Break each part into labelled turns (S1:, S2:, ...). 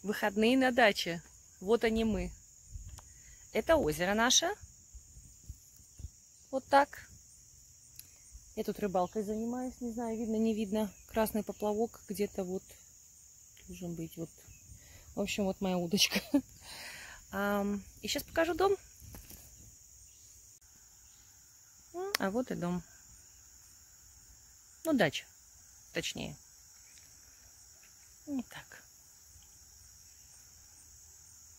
S1: Выходные на даче. Вот они мы. Это озеро наше. Вот так. Я тут рыбалкой занимаюсь. Не знаю, видно, не видно. Красный поплавок где-то вот должен быть. Вот. В общем, вот моя удочка. И сейчас покажу дом. А вот и дом. Ну, дача. Точнее. Вот так.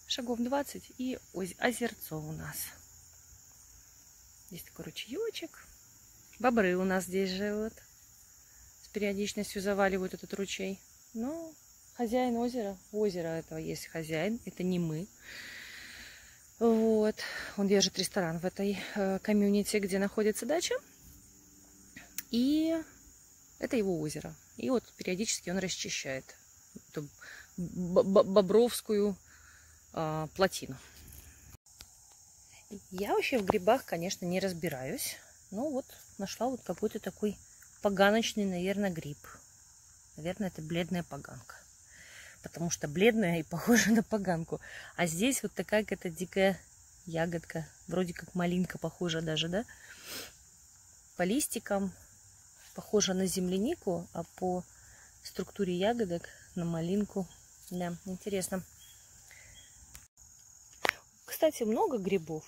S1: Шагов 20 и озерцо у нас. Здесь такой ручеечек. Бобры у нас здесь живут. С периодичностью заваливают этот ручей. Но хозяин озера. У озера этого есть хозяин. Это не мы. Вот. Он держит ресторан в этой комьюнити, где находится дача. И это его озеро. И вот периодически он расчищает эту бобровскую плотину. Я вообще в грибах, конечно, не разбираюсь. Но вот нашла вот какой-то такой поганочный, наверное, гриб. Наверное, это бледная поганка. Потому что бледная и похожа на поганку. А здесь вот такая какая-то дикая ягодка. Вроде как малинка похожа даже, да? По листикам похожа на землянику, а по структуре ягодок на малинку. Да, интересно. Кстати, много грибов.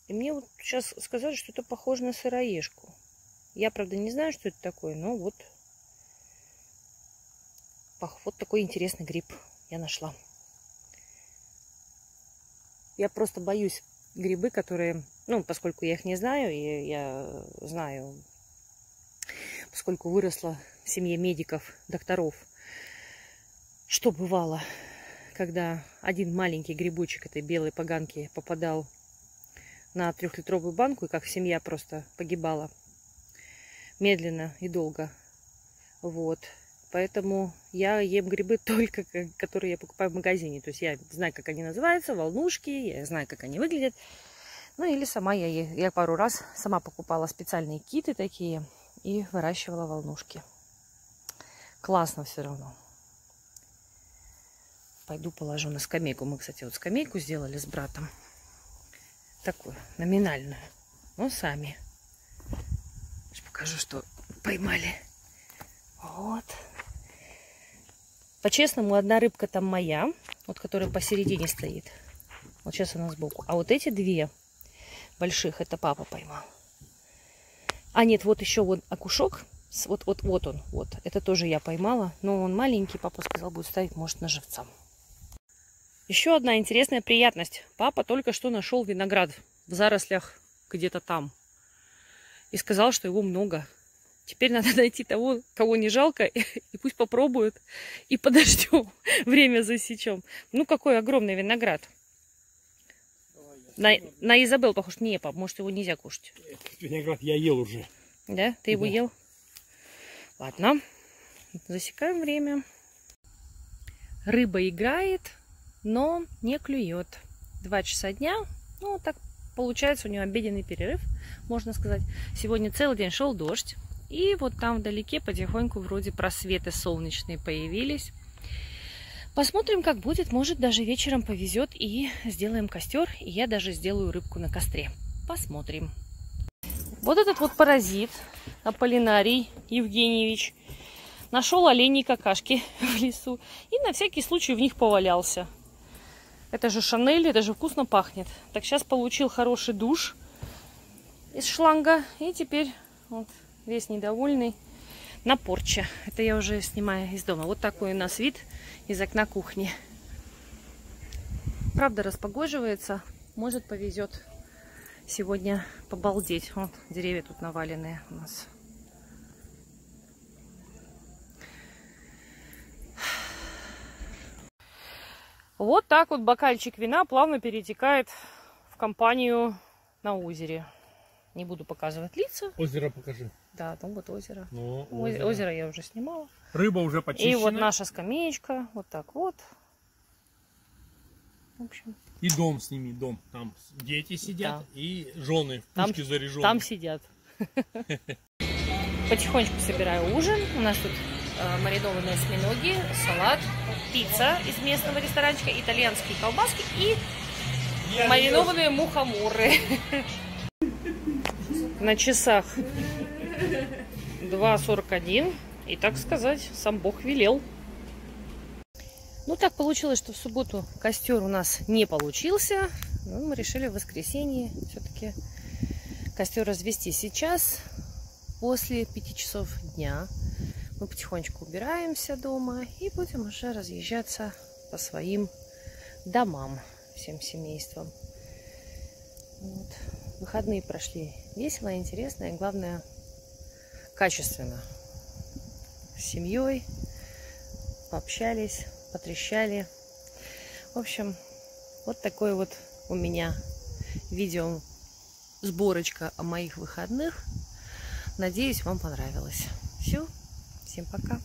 S1: И мне вот сейчас сказали, что это похоже на сыроежку. Я, правда, не знаю, что это такое, но вот такой интересный гриб я нашла. Я просто боюсь грибы, которые, ну, поскольку я их не знаю, и я знаю, поскольку выросла в семье медиков, докторов, что бывало, когда один маленький грибочек этой белой поганки попадал на 3-литровую банку, и как семья просто погибала медленно и долго. Вот. Поэтому я ем грибы только, которые я покупаю в магазине. То есть я знаю, как они называются, волнушки, я знаю, как они выглядят. Ну или сама я пару раз сама покупала специальные киты такие и выращивала волнушки. Классно все равно. Пойду положу на скамейку. Мы, кстати, вот скамейку сделали с братом. Такую, номинальную. Но сами. Сейчас покажу, что поймали. Вот. По-честному, одна рыбка там моя. Вот, которая посередине стоит. Вот сейчас она сбоку. А вот эти две больших, это папа поймал. А нет, вот еще вот окушок. Вот он. Вот. Это тоже я поймала. Но он маленький. Папа сказал, будет ставить, может, на живца. Еще одна интересная приятность. Папа только что нашел виноград в зарослях где-то там. И сказал, что его много. Теперь надо найти того, кого не жалко, и пусть попробуют. И подождем. Время засечем. Ну, какой огромный виноград. На Изабел похож. Не, пап, может, его нельзя кушать.
S2: Этот виноград я ел уже.
S1: Да? Ты его ел? Ладно. Засекаем время. Рыба играет, но не клюет. 2 часа дня. Ну, так получается у него обеденный перерыв, можно сказать. Сегодня целый день шел дождь. И вот там вдалеке потихоньку вроде просветы солнечные появились. Посмотрим, как будет. Может, даже вечером повезет и сделаем костер. И я даже сделаю рыбку на костре. Посмотрим. Вот этот вот паразит, Аполлинарий Евгеньевич, нашел оленей какашки в лесу. И на всякий случай в них повалялся. Это же Шанель, это же вкусно пахнет. Так, сейчас получил хороший душ из шланга. И теперь вот весь недовольный на порче. Это я уже снимаю из дома. Вот такой у нас вид из окна кухни. Правда, распогоживается. Может, повезет сегодня побалдеть. Вот деревья тут наваленные у нас. Вот так вот бокальчик вина плавно перетекает в компанию на озере. Не буду показывать лица.
S2: Озеро покажи.
S1: Да, там вот озеро.
S2: Ну,
S1: озеро я уже снимала.
S2: Рыба уже почищена.
S1: И вот наша скамеечка. Вот так вот. В общем.
S2: И дом сними, дом. Там дети сидят, да. И жены в пушке заряжены.
S1: Там сидят. Потихонечку собираю ужин. У нас тут маринованные осьминоги, салат, пицца из местного ресторанчика, итальянские колбаски и маринованные мухоморы. На часах 2:41. И, так сказать, сам Бог велел. Ну, так получилось, что в субботу костер у нас не получился. Но мы решили в воскресенье все-таки костер развести. Сейчас, после 5 часов дня, мы потихонечку убираемся дома и будем уже разъезжаться по своим домам всем семейством. Вот. Выходные прошли весело, интересно и, главное, качественно. С семьей пообщались, потрещали. В общем, вот такой вот у меня видео сборочка о моих выходных. Надеюсь, вам понравилось. Все, всем пока.